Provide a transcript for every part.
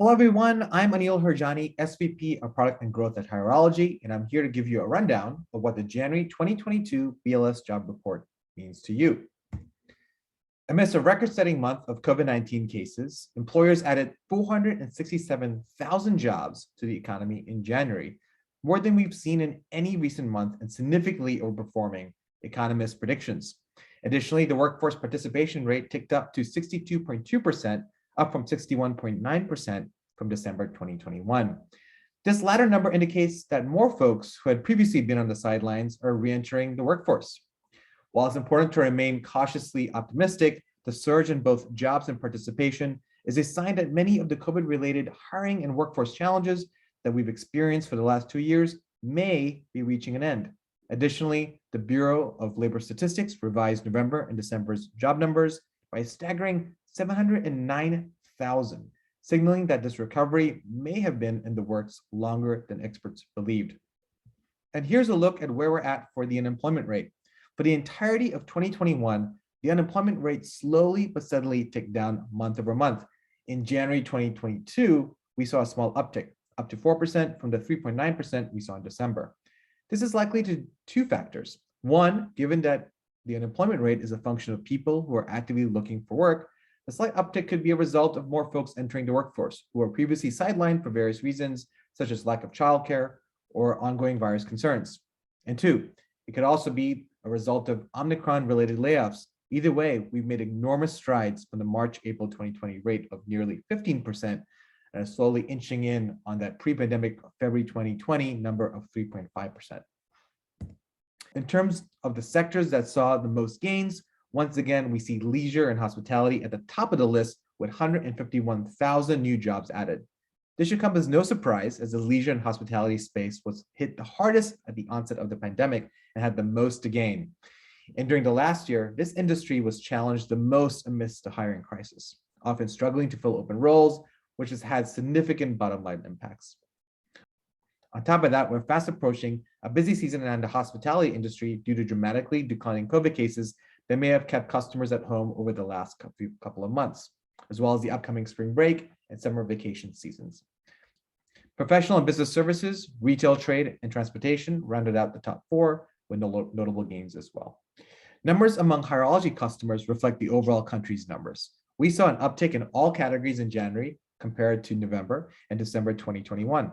Hello, everyone. I'm Anil Harjani, SVP of Product and Growth at Hireology, and I'm here to give you a rundown of what the January 2022 BLS Job Report means to you. Amidst a record-setting month of COVID-19 cases, employers added 467,000 jobs to the economy in January, more than we've seen in any recent month and significantly overperforming economists' predictions. Additionally, the workforce participation rate ticked up to 62.2%, up from 61.9% from December 2021. This latter number indicates that more folks who had previously been on the sidelines are re-entering the workforce. While it's important to remain cautiously optimistic, the surge in both jobs and participation is a sign that many of the COVID-related hiring and workforce challenges that we've experienced for the last 2 years may be reaching an end. Additionally, the Bureau of Labor Statistics revised November and December's job numbers by a staggering 709,000, signaling that this recovery may have been in the works longer than experts believed. And here's a look at where we're at for the unemployment rate. For the entirety of 2021, the unemployment rate slowly but steadily ticked down month over month. In January 2022, we saw a small uptick, up to 4% from the 3.9% we saw in December. This is likely to two factors. One, given that the unemployment rate is a function of people who are actively looking for work, the slight uptick could be a result of more folks entering the workforce who were previously sidelined for various reasons, such as lack of childcare or ongoing virus concerns. And two, it could also be a result of Omicron-related layoffs. Either way, we've made enormous strides from the March-April 2020 rate of nearly 15% and are slowly inching in on that pre-pandemic February 2020 number of 3.5%. In terms of the sectors that saw the most gains, once again, we see leisure and hospitality at the top of the list with 151,000 new jobs added. This should come as no surprise, as the leisure and hospitality space was hit the hardest at the onset of the pandemic and had the most to gain. And during the last year, this industry was challenged the most amidst the hiring crisis, often struggling to fill open roles, which has had significant bottom line impacts. On top of that, we're fast approaching a busy season in the hospitality industry due to dramatically declining COVID cases that may have kept customers at home over the last couple of months, as well as the upcoming spring break and summer vacation seasons. Professional and business services, retail, trade, and transportation rounded out the top four with notable gains as well. Numbers among Hireology customers reflect the overall country's numbers. We saw an uptick in all categories in January compared to November and December 2021.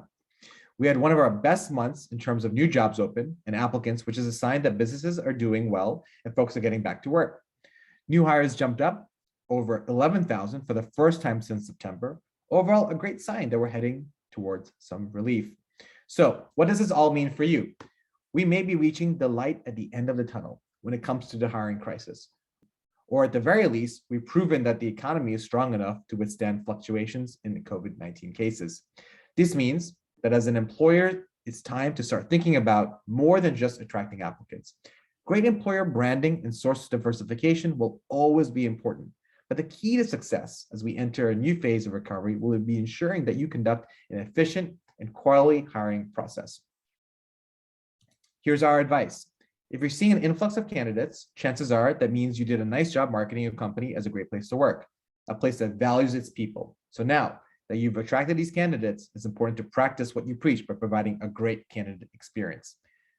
We had one of our best months in terms of new jobs open and applicants, which is a sign that businesses are doing well and folks are getting back to work. New hires jumped up over 11,000 for the first time since September. Overall, a great sign that we're heading towards some relief. So what does this all mean for you? We may be reaching the light at the end of the tunnel when it comes to the hiring crisis. Or at the very least, we've proven that the economy is strong enough to withstand fluctuations in the COVID-19 cases. This means that as an employer, it's time to start thinking about more than just attracting applicants. Great employer branding and source diversification will always be important, but the key to success as we enter a new phase of recovery will be ensuring that you conduct an efficient and quality hiring process. Here's our advice. If you're seeing an influx of candidates, chances are that means you did a nice job marketing your company as a great place to work, a place that values its people. So now that you've attracted these candidates, it's important to practice what you preach by providing a great candidate experience.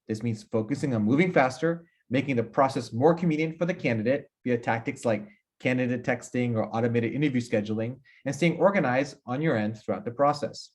This means focusing on moving faster, making the process more convenient for the candidate via tactics like candidate texting or automated interview scheduling, and staying organized on your end throughout the process.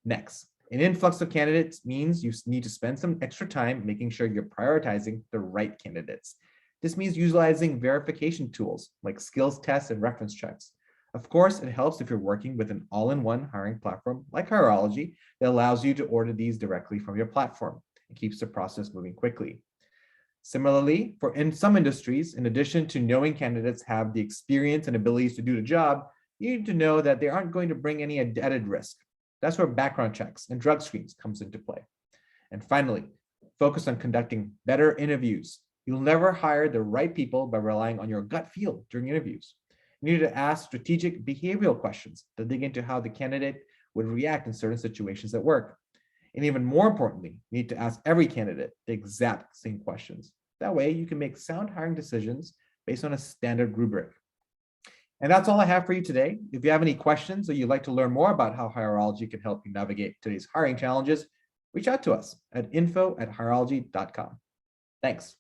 Next, an influx of candidates means you need to spend some extra time making sure you're prioritizing the right candidates. This means utilizing verification tools like skills tests and reference checks. Of course, it helps if you're working with an all-in-one hiring platform like Hireology that allows you to order these directly from your platform and keeps the process moving quickly. Similarly, in some industries, in addition to knowing candidates have the experience and abilities to do the job, you need to know that they aren't going to bring any added risk. That's where background checks and drug screens comes into play. And finally, focus on conducting better interviews. You'll never hire the right people by relying on your gut feel during interviews. You need to ask strategic behavioral questions that dig into how the candidate would react in certain situations at work. And even more importantly, you need to ask every candidate the exact same questions. That way you can make sound hiring decisions based on a standard rubric. And that's all I have for you today. If you have any questions or you'd like to learn more about how Hireology can help you navigate today's hiring challenges, reach out to us at info@hireology.com. Thanks.